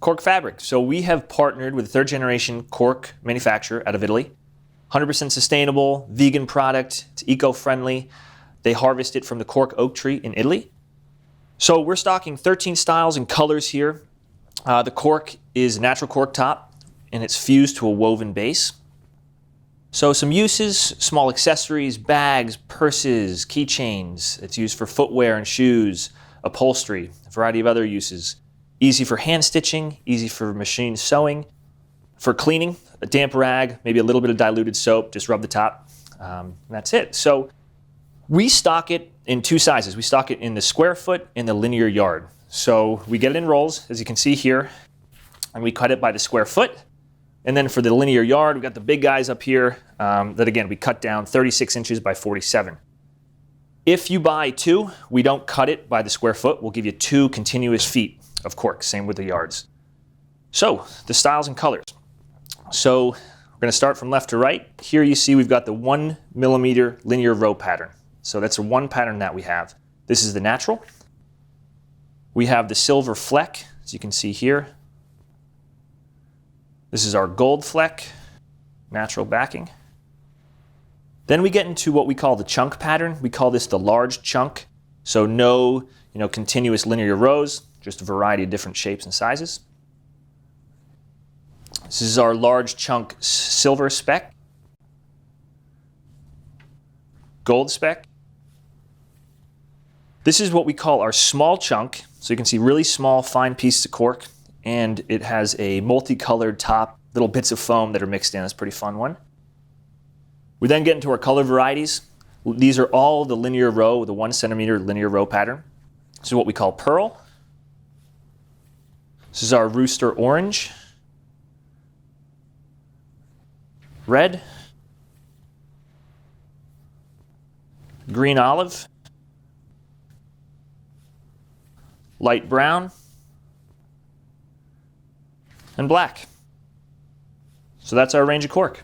Cork Fabric. So we have partnered with a third generation cork manufacturer out of Italy. 100% sustainable, vegan product, it's eco-friendly. They harvest it from the cork oak tree in Italy. So we're stocking 13 styles and colors here. The cork is natural cork top and it's fused to a woven base. So some uses, small accessories, bags, purses, keychains. It's used for footwear and shoes, upholstery, a variety of other uses. Easy for hand stitching, easy for machine sewing. For cleaning, a damp rag, maybe a little bit of diluted soap, just rub the top, and that's it. So we stock it in two sizes. We stock it in the square foot and the linear yard. So we get it in rolls, as you can see here, and we cut it by the square foot. And then for the linear yard, we've got the big guys up here that, again, we cut down 36 inches by 47. If you buy two, we don't cut it by the square foot. We'll give you 2 continuous feet of cork, same with the yards. So the styles and colors. So we're going to start from left to right. Here you see we've got the 1 millimeter linear row pattern. So that's the one pattern that we have. This is the natural. We have the silver fleck, as you can see here. This is our gold fleck, natural backing. Then we get into what we call the chunk pattern. We call this the large chunk. So no, continuous linear rows, just a variety of different shapes and sizes. This is our large chunk silver speck, gold speck. This is what we call our small chunk. So you can see really small, fine pieces of cork, and it has a multicolored top, little bits of foam that are mixed in. That's a pretty fun one. We then get into our color varieties. These are all the linear row, the 1 centimeter linear row pattern. This is what we call pearl. This is our rooster orange, red, green olive, light brown, and black. So that's our range of cork.